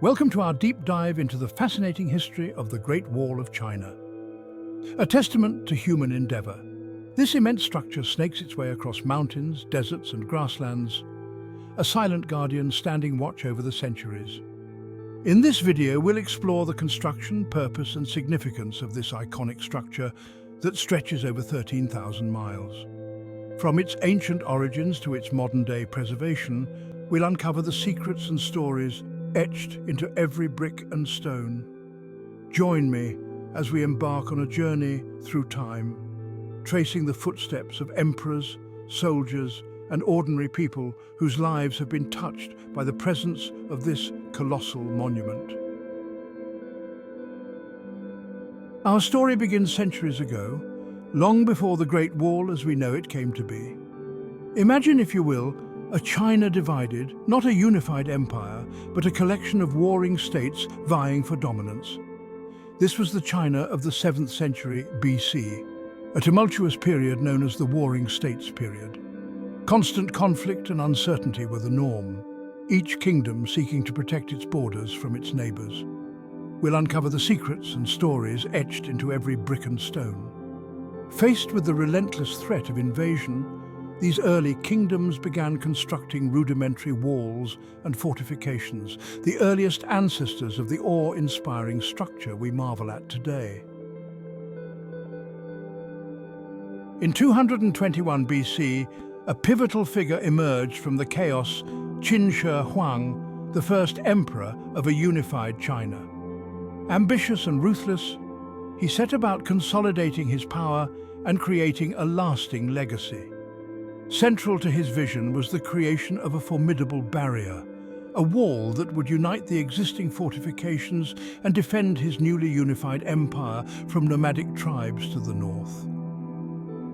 Welcome to our deep dive into the fascinating history of the Great Wall of China. A testament to human endeavor. This immense structure snakes its way across mountains, deserts and grasslands, a silent guardian standing watch over the centuries. In this video, we'll explore the construction, purpose and significance of this iconic structure that stretches over 13,000 miles. From its ancient origins to its modern-day preservation, we'll uncover the secrets and stories etched into every brick and stone. Join me as we embark on a journey through time, tracing the footsteps of emperors, soldiers, and ordinary people whose lives have been touched by the presence of this colossal monument. Our story begins centuries ago, long before the Great Wall as we know it came to be. Imagine, if you will, a China divided, not a unified empire, but a collection of warring states vying for dominance. This was the China of the 7th century BC, a tumultuous period known as the Warring States period. Constant conflict and uncertainty were the norm, each kingdom seeking to protect its borders from its neighbors. We'll uncover the secrets and stories etched into every brick and stone. Faced with the relentless threat of invasion, these early kingdoms began constructing rudimentary walls and fortifications, the earliest ancestors of the awe-inspiring structure we marvel at today. In 221 BC, a pivotal figure emerged from the chaos, Qin Shi Huang, the first emperor of a unified China. Ambitious and ruthless, he set about consolidating his power and creating a lasting legacy. Central to his vision was the creation of a formidable barrier, a wall that would unite the existing fortifications and defend his newly unified empire from nomadic tribes to the north.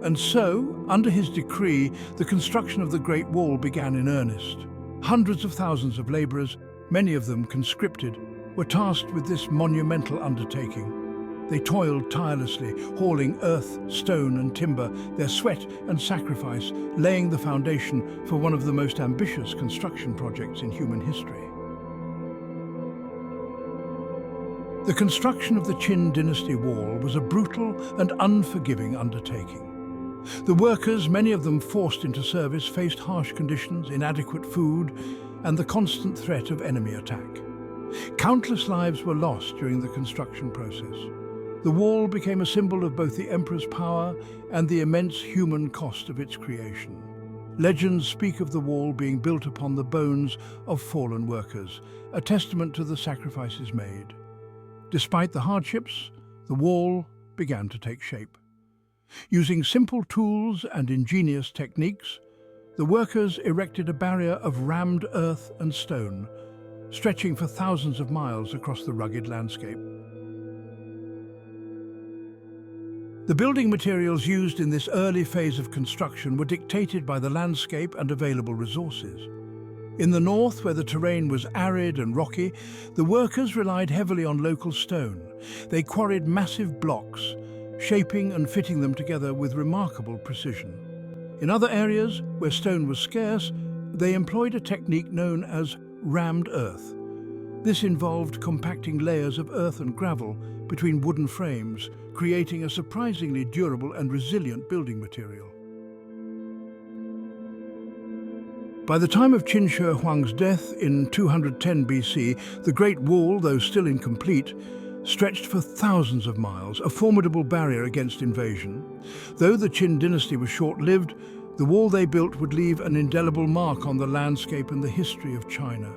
And so, under his decree, the construction of the Great Wall began in earnest. Hundreds of thousands of laborers, many of them conscripted, were tasked with this monumental undertaking. They toiled tirelessly, hauling earth, stone and timber, their sweat and sacrifice laying the foundation for one of the most ambitious construction projects in human history. The construction of the Qin Dynasty Wall was a brutal and unforgiving undertaking. The workers, many of them forced into service, faced harsh conditions, inadequate food, and the constant threat of enemy attack. Countless lives were lost during the construction process. The wall became a symbol of both the emperor's power and the immense human cost of its creation. Legends speak of the wall being built upon the bones of fallen workers, a testament to the sacrifices made. Despite the hardships, the wall began to take shape. Using simple tools and ingenious techniques, the workers erected a barrier of rammed earth and stone, stretching for thousands of miles across the rugged landscape. The building materials used in this early phase of construction were dictated by the landscape and available resources. In the north, where the terrain was arid and rocky, the workers relied heavily on local stone. They quarried massive blocks, shaping and fitting them together with remarkable precision. In other areas, where stone was scarce, they employed a technique known as rammed earth. This involved compacting layers of earth and gravel between wooden frames, creating a surprisingly durable and resilient building material. By the time of Qin Shi Huang's death in 210 BC, the Great Wall, though still incomplete, stretched for thousands of miles, a formidable barrier against invasion. Though the Qin dynasty was short-lived, the wall they built would leave an indelible mark on the landscape and the history of China.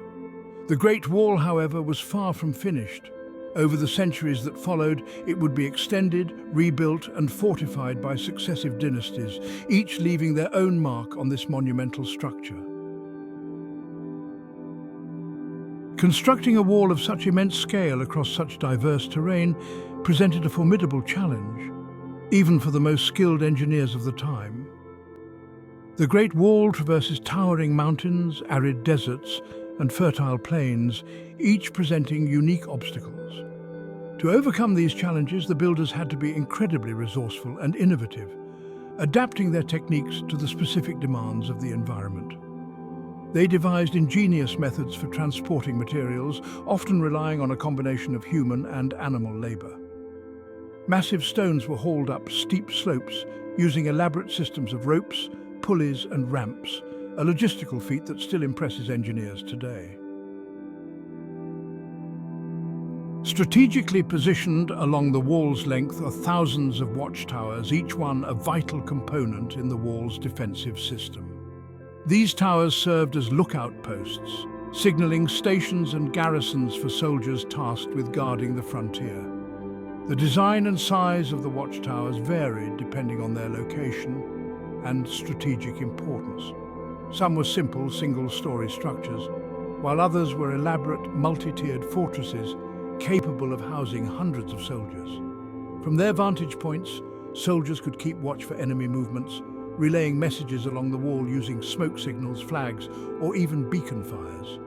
The Great Wall, however, was far from finished. Over the centuries that followed, it would be extended, rebuilt and fortified by successive dynasties, each leaving their own mark on this monumental structure. Constructing a wall of such immense scale across such diverse terrain presented a formidable challenge, even for the most skilled engineers of the time. The Great Wall traverses towering mountains, arid deserts, and fertile plains, each presenting unique obstacles. To overcome these challenges, the builders had to be incredibly resourceful and innovative, adapting their techniques to the specific demands of the environment. They devised ingenious methods for transporting materials, often relying on a combination of human and animal labor. Massive stones were hauled up steep slopes using elaborate systems of ropes, pulleys and ramps, a logistical feat that still impresses engineers today. Strategically positioned along the wall's length are thousands of watchtowers, each one a vital component in the wall's defensive system. These towers served as lookout posts, signaling stations and garrisons for soldiers tasked with guarding the frontier. The design and size of the watchtowers varied depending on their location and strategic importance. Some were simple, single-story structures, while others were elaborate, multi-tiered fortresses capable of housing hundreds of soldiers. From their vantage points, soldiers could keep watch for enemy movements, relaying messages along the wall using smoke signals, flags, or even beacon fires.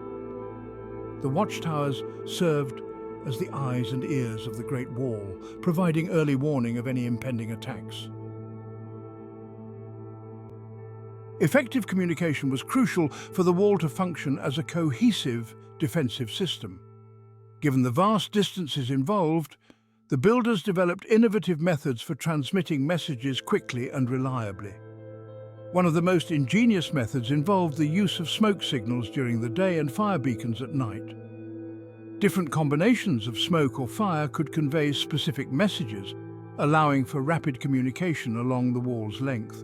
The watchtowers served as the eyes and ears of the Great Wall, providing early warning of any impending attacks. Effective communication was crucial for the wall to function as a cohesive defensive system. Given the vast distances involved, the builders developed innovative methods for transmitting messages quickly and reliably. One of the most ingenious methods involved the use of smoke signals during the day and fire beacons at night. Different combinations of smoke or fire could convey specific messages, allowing for rapid communication along the wall's length.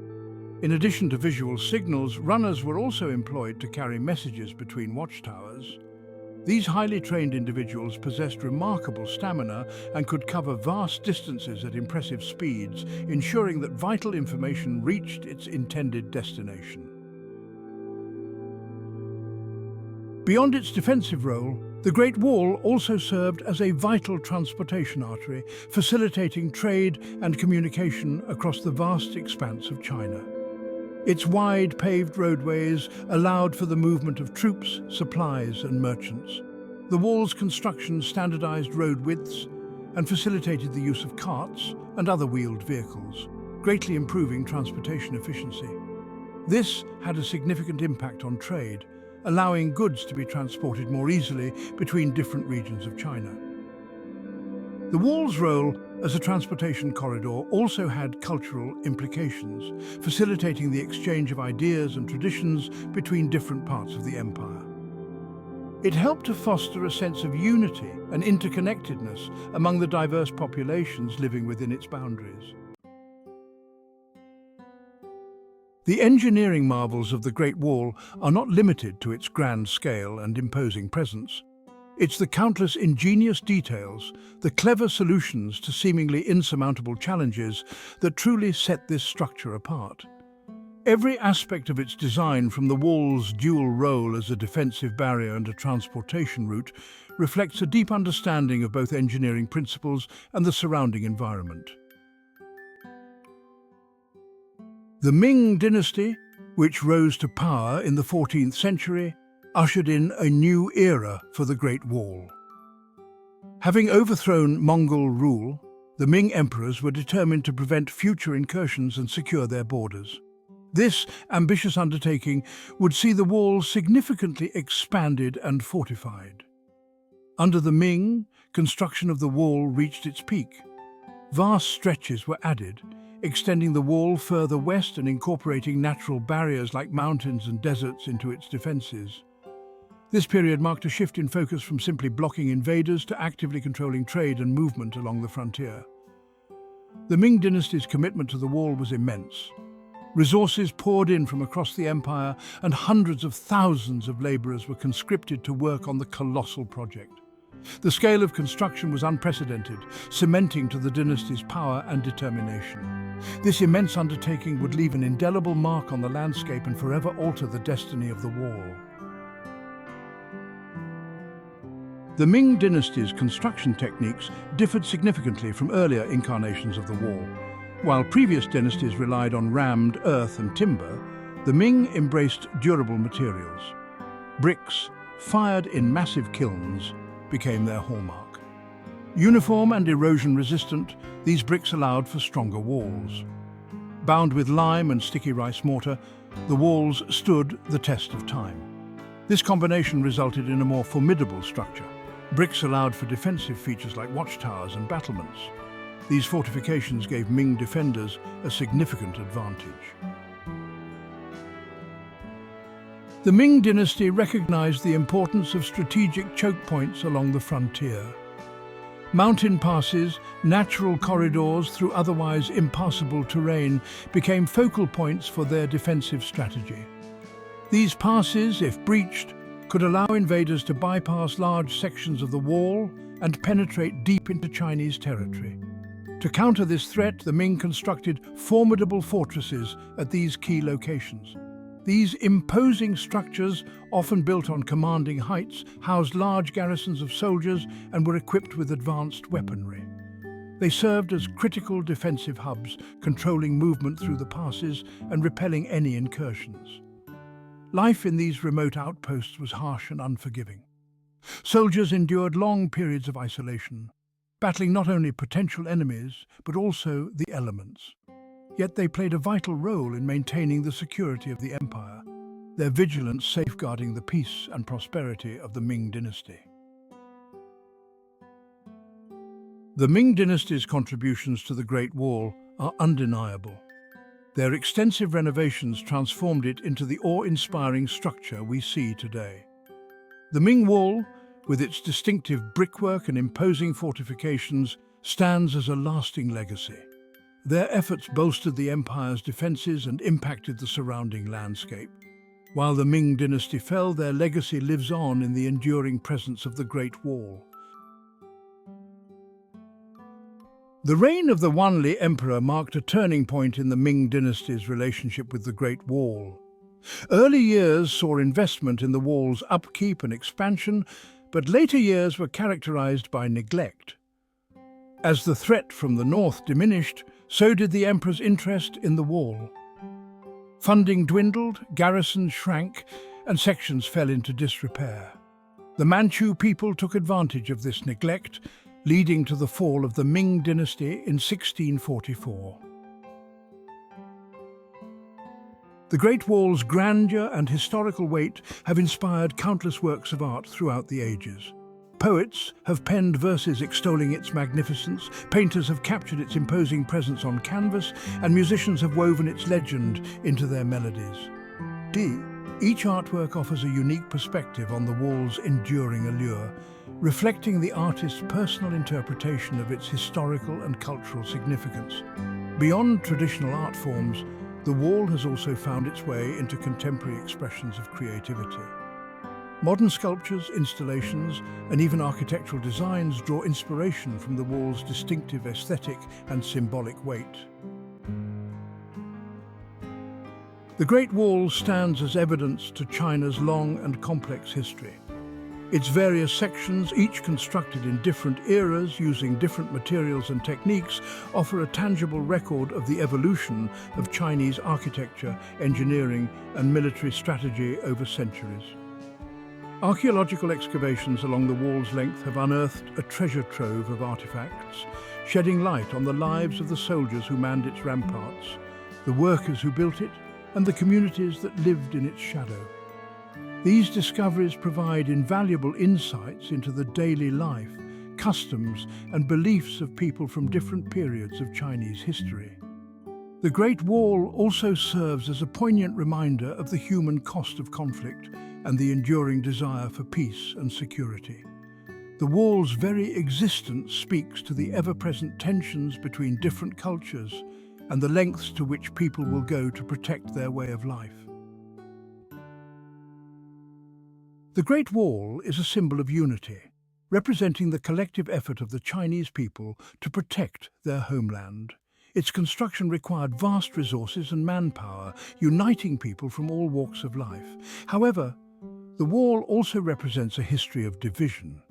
In addition to visual signals, runners were also employed to carry messages between watchtowers. These highly trained individuals possessed remarkable stamina and could cover vast distances at impressive speeds, ensuring that vital information reached its intended destination. Beyond its defensive role, the Great Wall also served as a vital transportation artery, facilitating trade and communication across the vast expanse of China. Its wide paved roadways allowed for the movement of troops, supplies and merchants. The wall's construction standardized road widths and facilitated the use of carts and other wheeled vehicles, greatly improving transportation efficiency. This had a significant impact on trade, allowing goods to be transported more easily between different regions of China. The wall's role as a transportation corridor also had cultural implications, facilitating the exchange of ideas and traditions between different parts of the empire. It helped to foster a sense of unity and interconnectedness among the diverse populations living within its boundaries. The engineering marvels of the Great Wall are not limited to its grand scale and imposing presence. It's the countless ingenious details, the clever solutions to seemingly insurmountable challenges that truly set this structure apart. Every aspect of its design, from the wall's dual role as a defensive barrier and a transportation route, reflects a deep understanding of both engineering principles and the surrounding environment. The Ming dynasty, which rose to power in the 14th century, ushered in a new era for the Great Wall. Having overthrown Mongol rule, the Ming emperors were determined to prevent future incursions and secure their borders. This ambitious undertaking would see the wall significantly expanded and fortified. Under the Ming, construction of the wall reached its peak. Vast stretches were added, extending the wall further west and incorporating natural barriers like mountains and deserts into its defenses. This period marked a shift in focus from simply blocking invaders to actively controlling trade and movement along the frontier. The Ming dynasty's commitment to the wall was immense. Resources poured in from across the empire, and hundreds of thousands of laborers were conscripted to work on the colossal project. The scale of construction was unprecedented, cementing to the dynasty's power and determination. This immense undertaking would leave an indelible mark on the landscape and forever alter the destiny of the wall. The Ming dynasty's construction techniques differed significantly from earlier incarnations of the wall. While previous dynasties relied on rammed earth and timber, the Ming embraced durable materials. Bricks, fired in massive kilns, became their hallmark. Uniform and erosion-resistant, these bricks allowed for stronger walls. Bound with lime and sticky rice mortar, the walls stood the test of time. This combination resulted in a more formidable structure. Bricks allowed for defensive features like watchtowers and battlements. These fortifications gave Ming defenders a significant advantage. The Ming dynasty recognized the importance of strategic choke points along the frontier. Mountain passes, natural corridors through otherwise impassable terrain, became focal points for their defensive strategy. These passes, if breached, could allow invaders to bypass large sections of the wall and penetrate deep into Chinese territory. To counter this threat, the Ming constructed formidable fortresses at these key locations. These imposing structures, often built on commanding heights, housed large garrisons of soldiers and were equipped with advanced weaponry. They served as critical defensive hubs, controlling movement through the passes and repelling any incursions. Life in these remote outposts was harsh and unforgiving. Soldiers endured long periods of isolation, battling not only potential enemies, but also the elements. Yet they played a vital role in maintaining the security of the empire, their vigilance safeguarding the peace and prosperity of the Ming dynasty. The Ming dynasty's contributions to the Great Wall are undeniable. Their extensive renovations transformed it into the awe-inspiring structure we see today. The Ming Wall, with its distinctive brickwork and imposing fortifications, stands as a lasting legacy. Their efforts bolstered the empire's defenses and impacted the surrounding landscape. While the Ming dynasty fell, their legacy lives on in the enduring presence of the Great Wall. The reign of the Wanli Emperor marked a turning point in the Ming dynasty's relationship with the Great Wall. Early years saw investment in the wall's upkeep and expansion, but later years were characterized by neglect. As the threat from the north diminished, so did the emperor's interest in the wall. Funding dwindled, garrisons shrank, and sections fell into disrepair. The Manchu people took advantage of this neglect, leading to the fall of the Ming dynasty in 1644. The Great Wall's grandeur and historical weight have inspired countless works of art throughout the ages. Poets have penned verses extolling its magnificence, painters have captured its imposing presence on canvas, and musicians have woven its legend into their melodies. Each artwork offers a unique perspective on the wall's enduring allure, reflecting the artist's personal interpretation of its historical and cultural significance. Beyond traditional art forms, the wall has also found its way into contemporary expressions of creativity. Modern sculptures, installations, and even architectural designs draw inspiration from the wall's distinctive aesthetic and symbolic weight. The Great Wall stands as evidence to China's long and complex history. Its various sections, each constructed in different eras using different materials and techniques, offer a tangible record of the evolution of Chinese architecture, engineering, and military strategy over centuries. Archaeological excavations along the wall's length have unearthed a treasure trove of artifacts, shedding light on the lives of the soldiers who manned its ramparts, the workers who built it, and the communities that lived in its shadow. These discoveries provide invaluable insights into the daily life, customs, and beliefs of people from different periods of Chinese history. The Great Wall also serves as a poignant reminder of the human cost of conflict and the enduring desire for peace and security. The wall's very existence speaks to the ever-present tensions between different cultures and the lengths to which people will go to protect their way of life. The Great Wall is a symbol of unity, representing the collective effort of the Chinese people to protect their homeland. Its construction required vast resources and manpower, uniting people from all walks of life. However, the wall also represents a history of division.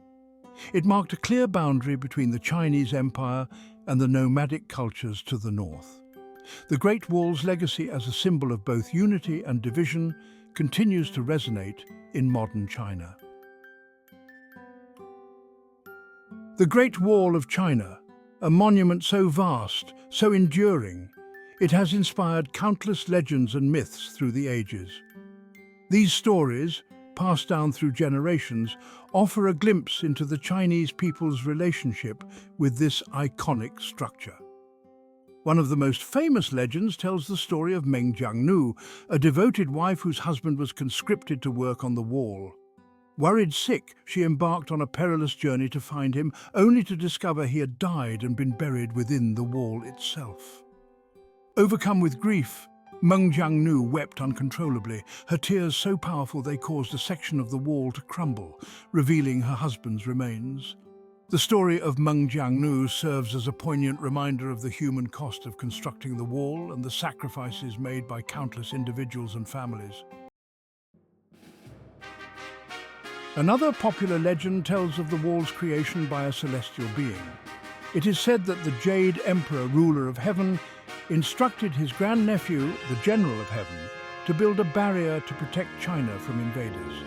It marked a clear boundary between the Chinese Empire and the nomadic cultures to the north. The Great Wall's legacy as a symbol of both unity and division continues to resonate in modern China. The Great Wall of China, a monument so vast, so enduring, it has inspired countless legends and myths through the ages. These stories, passed down through generations, offer a glimpse into the Chinese people's relationship with this iconic structure. One of the most famous legends tells the story of Meng Jiangnu, a devoted wife whose husband was conscripted to work on the wall. Worried sick, she embarked on a perilous journey to find him, only to discover he had died and been buried within the wall itself. Overcome with grief, Meng Jiangnu wept uncontrollably, her tears so powerful they caused a section of the wall to crumble, revealing her husband's remains. The story of Meng Jiangnu serves as a poignant reminder of the human cost of constructing the wall and the sacrifices made by countless individuals and families. Another popular legend tells of the wall's creation by a celestial being. It is said that the Jade Emperor, ruler of heaven, instructed his grandnephew, the General of Heaven, to build a barrier to protect China from invaders.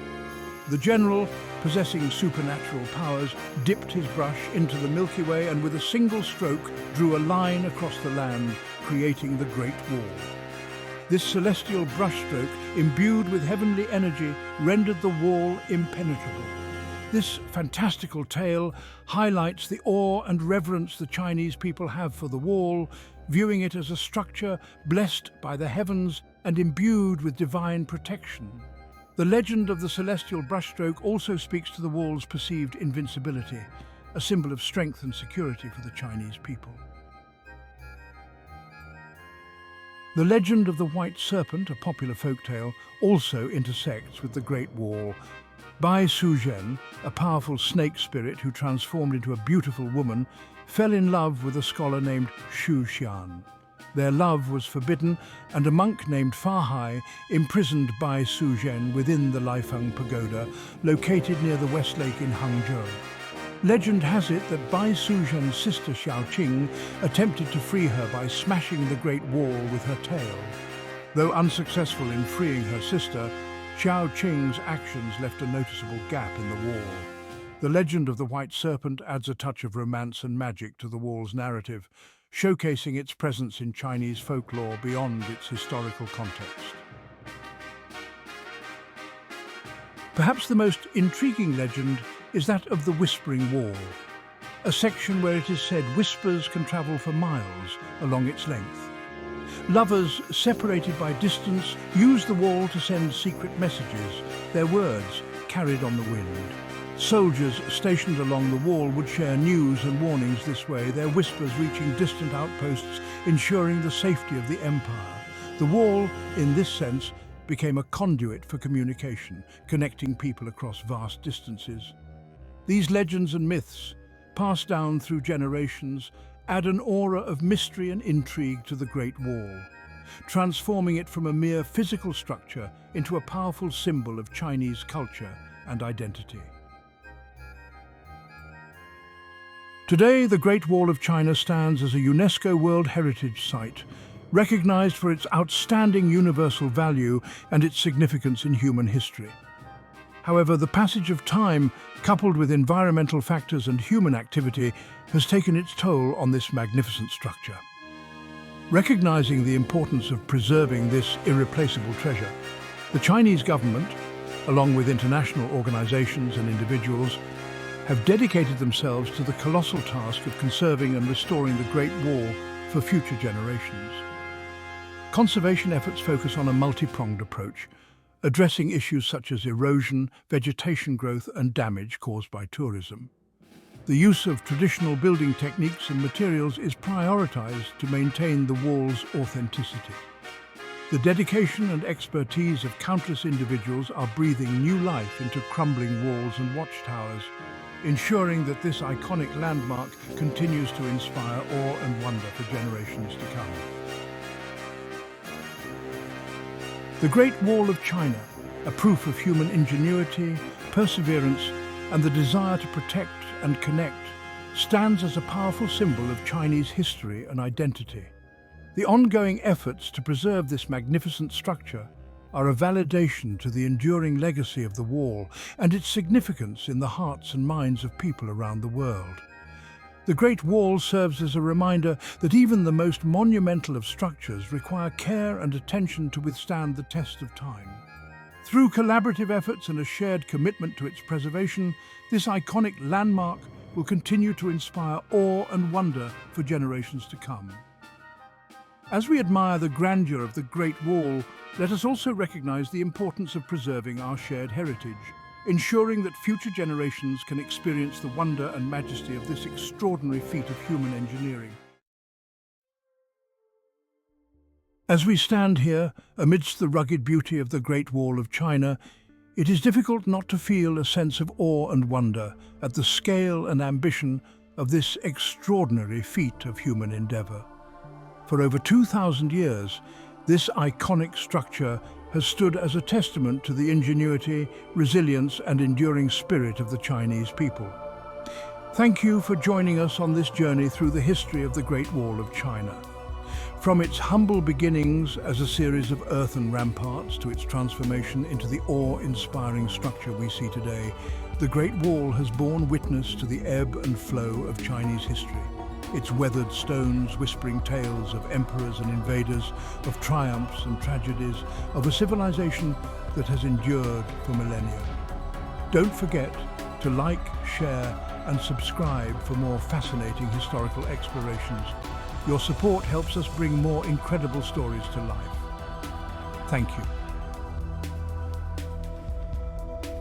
The general, possessing supernatural powers, dipped his brush into the Milky Way and with a single stroke drew a line across the land, creating the Great Wall. This celestial brushstroke, imbued with heavenly energy, rendered the wall impenetrable. This fantastical tale highlights the awe and reverence the Chinese people have for the wall, viewing it as a structure blessed by the heavens and imbued with divine protection. The legend of the celestial brushstroke also speaks to the wall's perceived invincibility, a symbol of strength and security for the Chinese people. The legend of the White Serpent, a popular folktale, also intersects with the Great Wall. Bai Suzhen, a powerful snake spirit who transformed into a beautiful woman, fell in love with a scholar named Xu Xian. Their love was forbidden, and a monk named Fa Hai imprisoned Bai Suzhen within the Laifeng Pagoda, located near the West Lake in Hangzhou. Legend has it that Bai Suzhen's sister Xiao Qing attempted to free her by smashing the Great Wall with her tail. Though unsuccessful in freeing her sister, Xiao Qing's actions left a noticeable gap in the wall. The legend of the White Serpent adds a touch of romance and magic to the wall's narrative, showcasing its presence in Chinese folklore beyond its historical context. Perhaps the most intriguing legend is that of the Whispering Wall, a section where it is said whispers can travel for miles along its length. Lovers, separated by distance, use the wall to send secret messages, their words carried on the wind. Soldiers stationed along the wall would share news and warnings this way, their whispers reaching distant outposts, ensuring the safety of the empire. The wall, in this sense, became a conduit for communication, connecting people across vast distances. These legends and myths, passed down through generations, add an aura of mystery and intrigue to the Great Wall, transforming it from a mere physical structure into a powerful symbol of Chinese culture and identity. Today, the Great Wall of China stands as a UNESCO World Heritage Site, recognized for its outstanding universal value and its significance in human history. However, the passage of time, coupled with environmental factors and human activity, has taken its toll on this magnificent structure. Recognizing the importance of preserving this irreplaceable treasure, the Chinese government, along with international organizations and individuals, have dedicated themselves to the colossal task of conserving and restoring the Great Wall for future generations. Conservation efforts focus on a multi-pronged approach, addressing issues such as erosion, vegetation growth, and damage caused by tourism. The use of traditional building techniques and materials is prioritized to maintain the wall's authenticity. The dedication and expertise of countless individuals are breathing new life into crumbling walls and watchtowers, ensuring that this iconic landmark continues to inspire awe and wonder for generations to come. The Great Wall of China, a proof of human ingenuity, perseverance, and the desire to protect and connect, stands as a powerful symbol of Chinese history and identity. The ongoing efforts to preserve this magnificent structure are a validation to the enduring legacy of the wall and its significance in the hearts and minds of people around the world. The Great Wall serves as a reminder that even the most monumental of structures require care and attention to withstand the test of time. Through collaborative efforts and a shared commitment to its preservation, this iconic landmark will continue to inspire awe and wonder for generations to come. As we admire the grandeur of the Great Wall, let us also recognize the importance of preserving our shared heritage, ensuring that future generations can experience the wonder and majesty of this extraordinary feat of human engineering. As we stand here, amidst the rugged beauty of the Great Wall of China, it is difficult not to feel a sense of awe and wonder at the scale and ambition of this extraordinary feat of human endeavor. For over 2,000 years, this iconic structure has stood as a testament to the ingenuity, resilience, and enduring spirit of the Chinese people. Thank you for joining us on this journey through the history of the Great Wall of China. From its humble beginnings as a series of earthen ramparts to its transformation into the awe-inspiring structure we see today, the Great Wall has borne witness to the ebb and flow of Chinese history. Its weathered stones whispering tales of emperors and invaders, of triumphs and tragedies, of a civilization that has endured for millennia. Don't forget to like, share, and subscribe for more fascinating historical explorations. Your support helps us bring more incredible stories to life. Thank you.